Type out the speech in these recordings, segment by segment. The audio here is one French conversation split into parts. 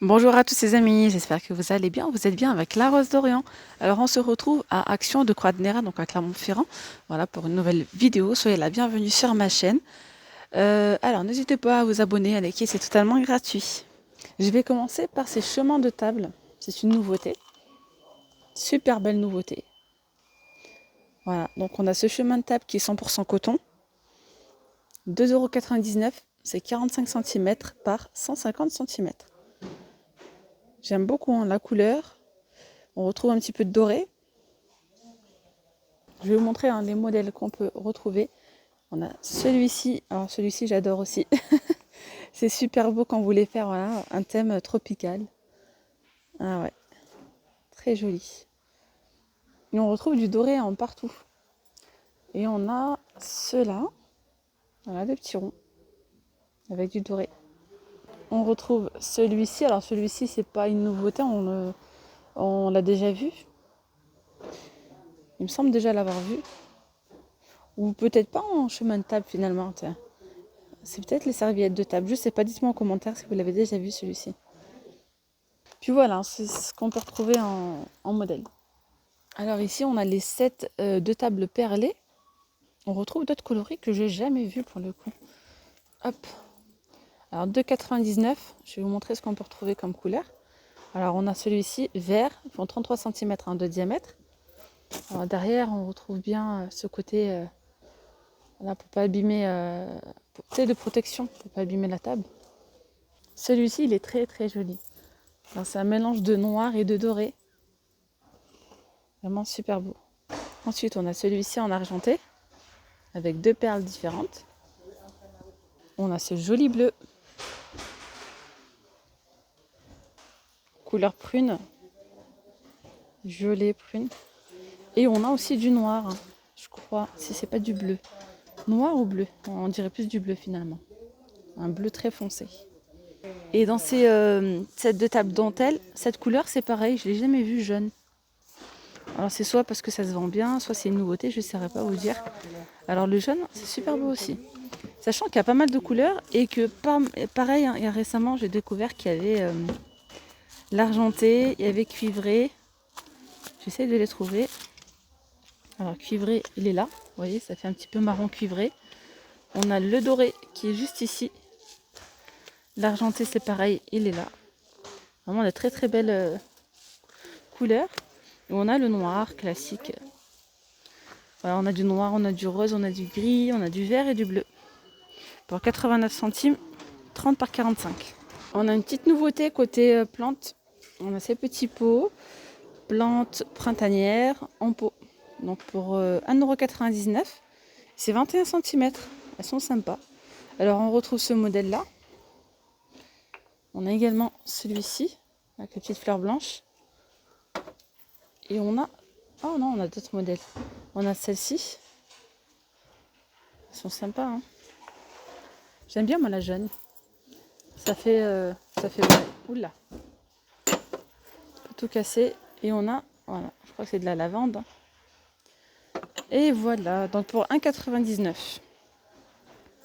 Bonjour à tous les amis, j'espère que vous allez bien, vous êtes bien avec la Rose d'Orient. Alors on se retrouve à Action de Croix de Néra, donc à Clermont-Ferrand, voilà pour une nouvelle vidéo, soyez la bienvenue sur ma chaîne. Alors n'hésitez pas à vous abonner, à liker, c'est totalement gratuit. Je vais commencer par ces chemins de table, c'est une nouveauté, super belle nouveauté. Voilà, donc on a ce chemin de table qui est 100% coton, 2,99 €, c'est 45 cm par 150 cm. J'aime beaucoup la couleur, on retrouve un petit peu de doré. Je vais vous montrer les modèles qu'on peut retrouver. On a celui-ci, alors celui-ci j'adore aussi. C'est super beau quand vous voulez faire voilà, un thème tropical. Ah ouais, très joli. Et on retrouve du doré en partout. Et on a ceux-là, voilà, des petits ronds avec du doré. On retrouve celui-ci, alors celui-ci c'est pas une nouveauté, on l'a déjà vu. Il me semble déjà l'avoir vu. Ou peut-être pas en chemin de table finalement. Tiens. C'est peut-être les serviettes de table. Je sais pas, dites-moi en commentaire si vous l'avez déjà vu celui-ci. Puis voilà, c'est ce qu'on peut retrouver en modèle. Alors ici, on a les sets de table perlées. On retrouve d'autres coloris que j'ai jamais vus pour le coup. Hop. Alors 2,99 €. Je vais vous montrer ce qu'on peut retrouver comme couleur. Alors on a celui-ci vert, ils font 33 cm de diamètre. Alors derrière, on retrouve bien ce côté là pour pas abîmer, de protection pour pas abîmer la table. Celui-ci, il est très très joli. C'est un mélange de noir et de doré. Vraiment super beau. Ensuite, on a celui-ci en argenté, avec deux perles différentes. On a ce joli bleu, couleur prune, violet prune. Et on a aussi du noir, je crois, si c'est pas du bleu. Noir ou bleu? On dirait plus du bleu finalement. Un bleu très foncé. Et dans ces sets de table dentelle, cette couleur c'est pareil, je l'ai jamais vu jaune. Alors c'est soit parce que ça se vend bien, soit c'est une nouveauté, je ne saurais pas vous dire. Alors le jaune, c'est super beau aussi. Sachant qu'il y a pas mal de couleurs et que pareil, il y a récemment j'ai découvert qu'il y avait l'argenté, il y avait cuivré. J'essaie de les trouver. Alors cuivré, il est là. Vous voyez, ça fait un petit peu marron cuivré. On a le doré qui est juste ici. L'argenté, c'est pareil, il est là. Vraiment de très très belles couleurs. Et on a le noir classique. Voilà, on a du noir, on a du rose, on a du gris, on a du vert et du bleu. Pour 89 centimes, 30 par 45. On a une petite nouveauté côté plantes. On a ces petits pots, plantes printanières en pot. Donc pour 1,99 €, c'est 21 cm. Elles sont sympas. Alors on retrouve ce modèle-là. On a également celui-ci, avec les petites fleurs blanches. Et on a... Oh non, on a d'autres modèles. On a celle-ci. Elles sont sympas, hein. J'aime bien moi la jaune. Ça fait... Ouais. Oula. Tout cassé. Et on a... Voilà, je crois que c'est de la lavande. Et voilà, donc pour 1,99 €.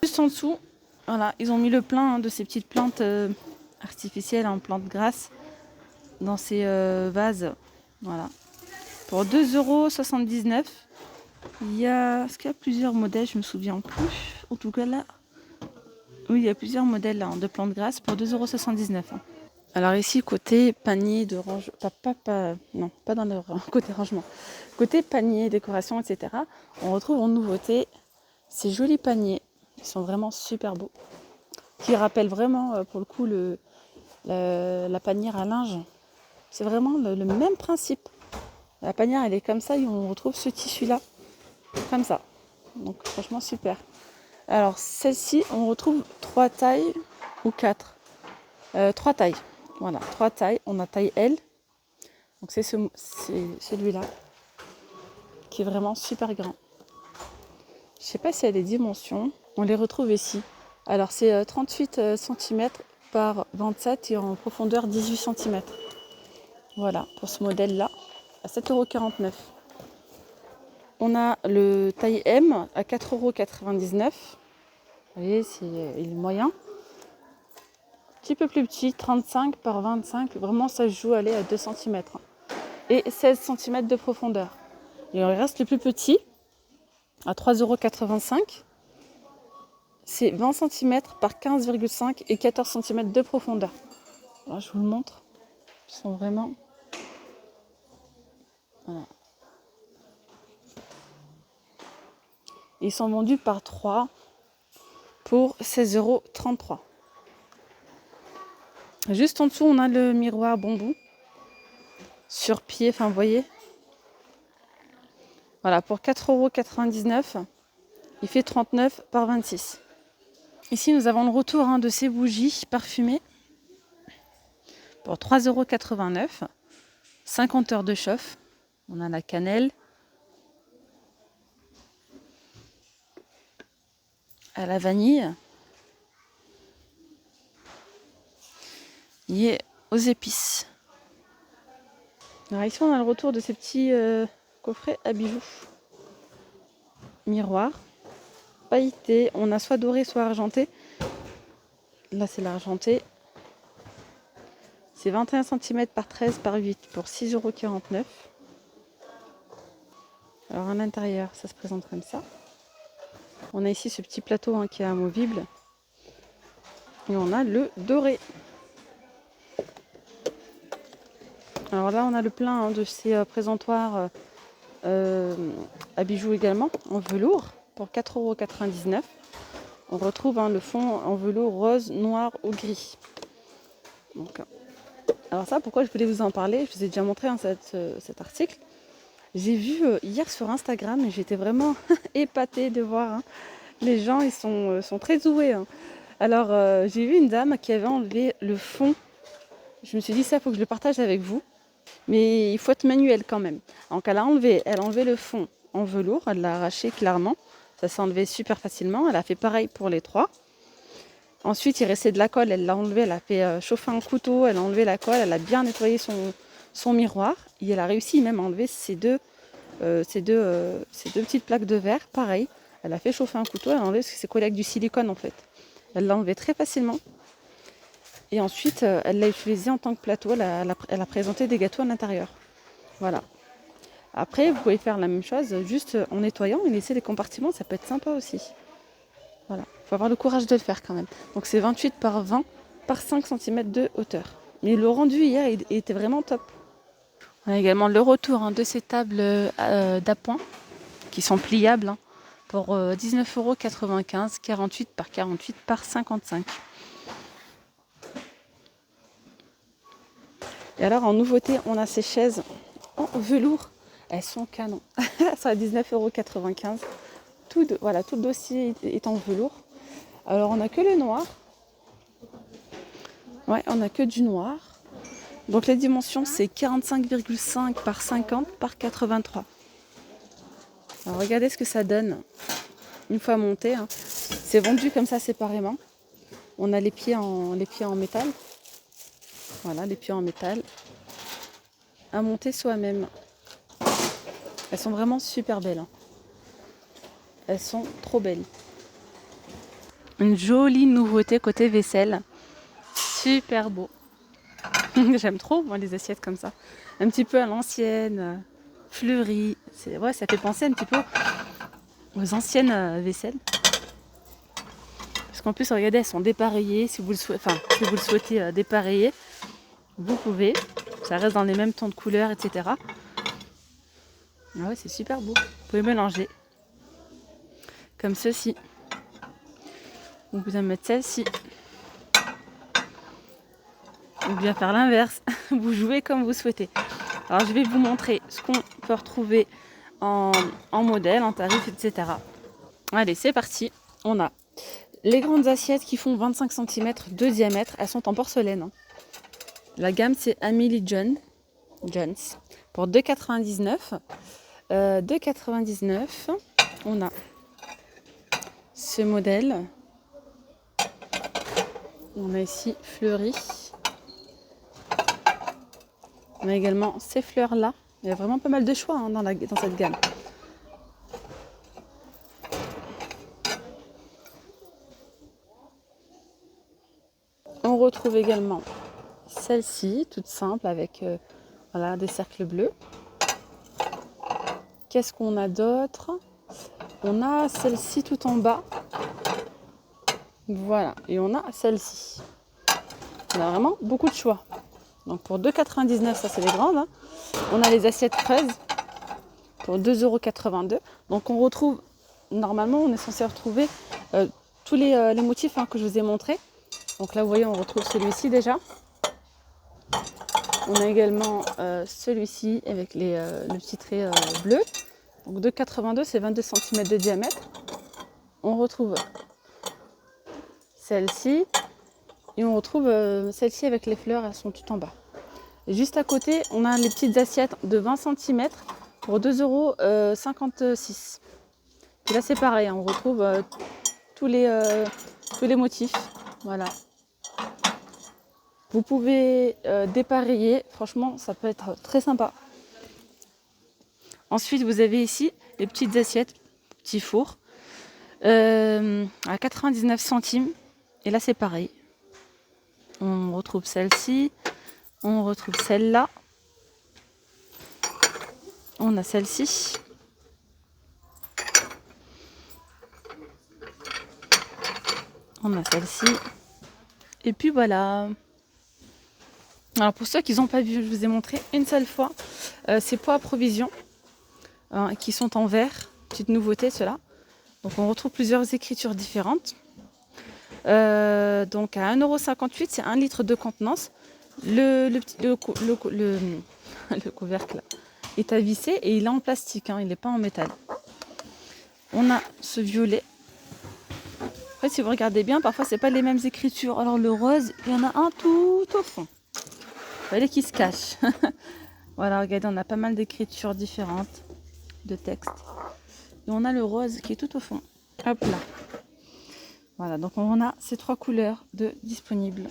Juste en dessous, voilà, ils ont mis le plein de ces petites plantes artificielles en plantes grasses dans ces vases. Voilà. Pour 2,79 €. Est-ce qu'il y a plusieurs modèles? Je me souviens plus. En tout cas là, oui, il y a plusieurs modèles là, de plantes grasses pour 2,79 €. Alors ici, côté panier de rangement, non, pas dans le côté rangement, côté panier, décoration, etc., on retrouve en nouveauté ces jolis paniers. Ils sont vraiment super beaux. Qui rappellent vraiment, pour le coup, la panière à linge. C'est vraiment le même principe. La panière, elle est comme ça et on retrouve ce tissu-là, comme ça. Donc franchement, super. Alors celle-ci, on retrouve 3 tailles ou 4. 3 tailles. Voilà, 3 tailles. On a taille L. Donc c'est celui-là qui est vraiment super grand. Je ne sais pas s'il y a des dimensions. On les retrouve ici. Alors c'est 38 cm par 27 et en profondeur 18 cm. Voilà, pour ce modèle-là, à 7,49 €. On a le taille M à 4,99 €. Vous voyez, il est moyen. petit peu plus petit, 35 par 25. Vraiment, ça se joue aller à 2 cm. Et 16 cm de profondeur. Et il reste le plus petit, à 3,85 €. C'est 20 cm par 15,5 et 14 cm de profondeur. Alors, je vous le montre. Ils sont vraiment... Voilà. Ils sont vendus par 3 pour 16,33 €. Juste en dessous, on a le miroir bambou. Sur pied, enfin, vous voyez. Voilà, pour 4,99 €. Il fait 39 par 26. Ici, nous avons le retour de ces bougies parfumées pour 3,89 €. 50 heures de chauffe. On a la cannelle. À la vanille. Et aux épices. Alors ici, on a le retour de ces petits coffrets à bijoux. Miroir. Pailleté. On a soit doré, soit argenté. Là, c'est l'argenté. C'est 21 cm par 13 par 8 pour 6,49 €. Alors à l'intérieur, ça se présente comme ça. On a ici ce petit plateau qui est amovible. Et on a le doré. Alors là, on a le plein de ces présentoirs à bijoux également, en velours, pour 4,99 €. On retrouve le fond en velours rose, noir ou gris. Donc, alors ça, pourquoi je voulais vous en parler? Je vous ai déjà montré cet article. J'ai vu hier sur Instagram et j'étais vraiment épatée de voir. Les gens, ils sont très doués. Alors, j'ai vu une dame qui avait enlevé le fond. Je me suis dit, ça, il faut que je le partage avec vous. Mais il faut être manuel quand même. Donc, elle a enlevé le fond en velours. Elle l'a arraché clairement. Ça s'est enlevé super facilement. Elle a fait pareil pour les 3. Ensuite, il restait de la colle. Elle l'a enlevé. Elle a fait chauffer un couteau. Elle a enlevé la colle. Elle a bien nettoyé son miroir. Et elle a réussi même à enlever ces deux petites plaques de verre. Pareil. Elle a fait chauffer un couteau. Elle a enlevé parce que c'est collé avec du silicone en fait. Elle l'a enlevé très facilement. Et ensuite, elle l'a utilisé en tant que plateau. Elle a présenté des gâteaux à l'intérieur. Voilà. Après, vous pouvez faire la même chose juste en nettoyant et laisser les compartiments. Ça peut être sympa aussi. Voilà. Il faut avoir le courage de le faire quand même. Donc, c'est 28 par 20 par 5 cm de hauteur. Mais le rendu hier, il était vraiment top. On a également le retour de ces tables d'appoint qui sont pliables pour 19,95 €, 48 par 48 par 55. Et alors en nouveauté, on a ces chaises en velours. Elles sont canon. Elles sont à 19,95 €. Voilà, tout le dossier est en velours. Alors on n'a que le noir. Ouais, on n'a que du noir. Donc les dimensions, c'est 45,5 par 50 par 83. Alors regardez ce que ça donne une fois monté. C'est vendu comme ça séparément. On a les pieds en métal. Voilà, les pieds en métal. À monter soi-même. Elles sont vraiment super belles. Elles sont trop belles. Une jolie nouveauté côté vaisselle. Super beau. J'aime trop moi, les assiettes comme ça. Un petit peu à l'ancienne, fleurie. Ouais, ça fait penser un petit peu aux anciennes vaisselles. Parce qu'en plus, regardez, elles sont dépareillées. Si vous le souhaitez dépareiller, vous pouvez. Ça reste dans les mêmes tons de couleurs, etc. Ah ouais, c'est super beau. Vous pouvez mélanger. Comme ceci. Vous pouvez mettre celle-ci. Ou bien faire l'inverse. Vous jouez comme vous souhaitez. Alors, je vais vous montrer ce qu'on peut retrouver en modèle, en tarif, etc. Allez, c'est parti. On a les grandes assiettes qui font 25 cm de diamètre. Elles sont en porcelaine. La gamme, c'est Amelie Jones. Pour 2,99 €. 2,99 €. On a ce modèle. On a ici fleuri. On a également ces fleurs-là. Il y a vraiment pas mal de choix dans cette gamme. On retrouve également celle-ci, toute simple, avec voilà, des cercles bleus. Qu'est-ce qu'on a d'autre? On a celle-ci tout en bas. Voilà, et on a celle-ci. On a vraiment beaucoup de choix. Donc pour 2,99 €, ça c'est les grandes. Hein. On a les assiettes fraises pour 2,82 €. Donc on retrouve, normalement on est censé retrouver tous les motifs que je vous ai montrés. Donc là vous voyez on retrouve celui-ci déjà. On a également celui-ci avec le petit trait bleu. Donc 2,82 €, c'est 22 cm de diamètre. On retrouve celle-ci. Et on retrouve celle-ci avec les fleurs, elles sont tout en bas. Et juste à côté, on a les petites assiettes de 20 cm pour 2,56 €. Et là c'est pareil, on retrouve tous les motifs. Voilà. Vous pouvez dépareiller, franchement ça peut être très sympa. Ensuite vous avez ici les petites assiettes, petits fours, à 99 centimes. Et là c'est pareil. On retrouve celle-ci, on retrouve celle-là, on a celle-ci, on a celle-ci, et puis voilà. Alors pour ceux qui n'ont pas vu, je vous ai montré une seule fois ces pots à provision qui sont en verre, petite nouveauté ceux-là. Donc on retrouve plusieurs écritures différentes. Donc à 1,58 €, c'est 1 litre de contenance. Le couvercle est à visser et il est en plastique, hein, il n'est pas en métal. On a ce violet. Après, si vous regardez bien, parfois c'est pas les mêmes écritures. Alors le rose, il y en a un tout au fond. Vous voyez qui se cache. Voilà, regardez, on a pas mal d'écritures différentes, de textes. Et on a le rose qui est tout au fond. Hop là. Voilà, donc on a ces 3 couleurs de disponibles.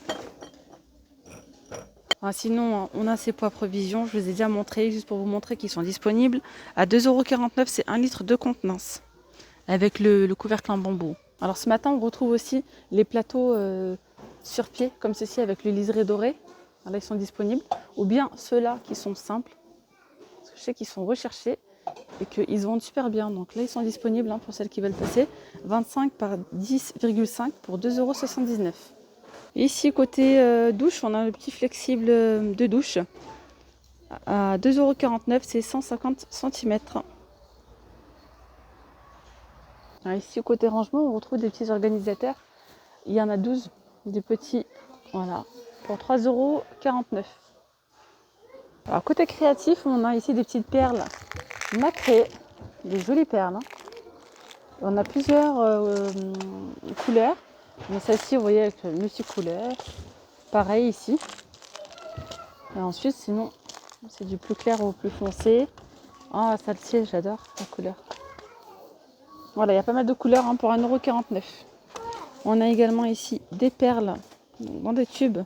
Ah, sinon, on a ces pots à provision, je vous ai déjà montré, juste pour vous montrer qu'ils sont disponibles. À 2,49 €, c'est 1 litre de contenance, avec le couvercle en bambou. Alors ce matin, on retrouve aussi les plateaux sur pied, comme ceci, avec le liseré doré. Alors, là, ils sont disponibles. Ou bien ceux-là qui sont simples, parce que je sais qu'ils sont recherchés et qu'ils vendent super bien. Donc là, ils sont disponibles hein, pour celles qui veulent passer. 25 par 10,5 pour 2,79 €. Et ici, côté douche, on a le petit flexible de douche. À 2,49 €, c'est 150 cm. Alors ici, côté rangement, on retrouve des petits organisateurs. Il y en a 12, des petits, voilà, pour 3,49 €. Alors côté créatif, on a ici des petites perles nacrées, des jolies perles. Hein. On a plusieurs couleurs. Mais celle-ci, vous voyez, avec multicouleur. Pareil ici. Et ensuite, sinon, c'est du plus clair au plus foncé. Ah, celle-ci, j'adore la couleur. Voilà, il y a pas mal de couleurs hein, pour 1,49 €. On a également ici des perles dans des tubes.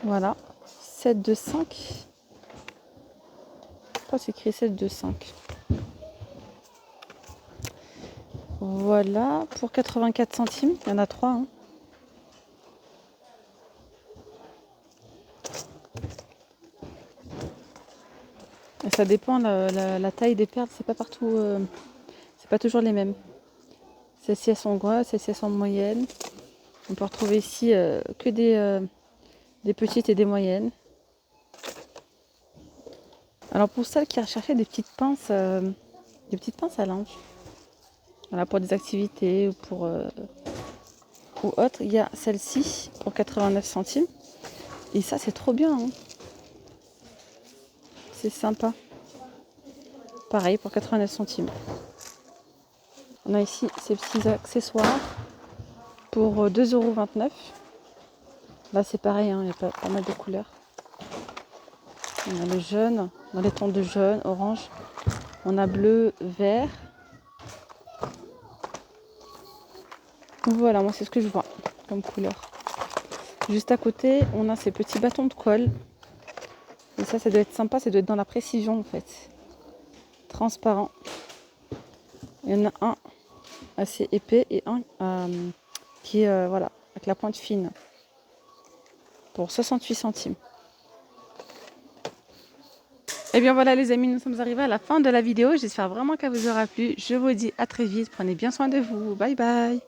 Voilà, 7 de 5. Pourquoi c'est écrit 7 de 5? Voilà, pour 84 centimes. Il y en a 3. Hein. Et ça dépend, la taille des perles, c'est pas partout, c'est pas toujours les mêmes. Celles-ci elles sont grosses, celles-ci elles sont moyennes. On peut retrouver ici que des petites et des moyennes. Alors pour celles qui recherchaient des petites pinces à linge, voilà, pour des activités ou pour ou autre, il y a celle-ci pour 89 centimes. Et ça c'est trop bien. Hein. C'est sympa. Pareil pour 89 centimes. On a ici ces petits accessoires pour 2,29 €. Là c'est pareil, hein, il y a pas mal de couleurs. On a le jaune, on a les tons de jaune, orange. On a bleu, vert. Voilà, moi c'est ce que je vois comme couleur. Juste à côté, on a ces petits bâtons de colle. Et ça doit être sympa, ça doit être dans la précision en fait. Transparent. Il y en a un assez épais et un qui est voilà, avec la pointe fine. pour 68 centimes. Et bien voilà les amis, nous sommes arrivés à la fin de la vidéo. J'espère vraiment qu'elle vous aura plu. Je vous dis à très vite. Prenez bien soin de vous. Bye bye.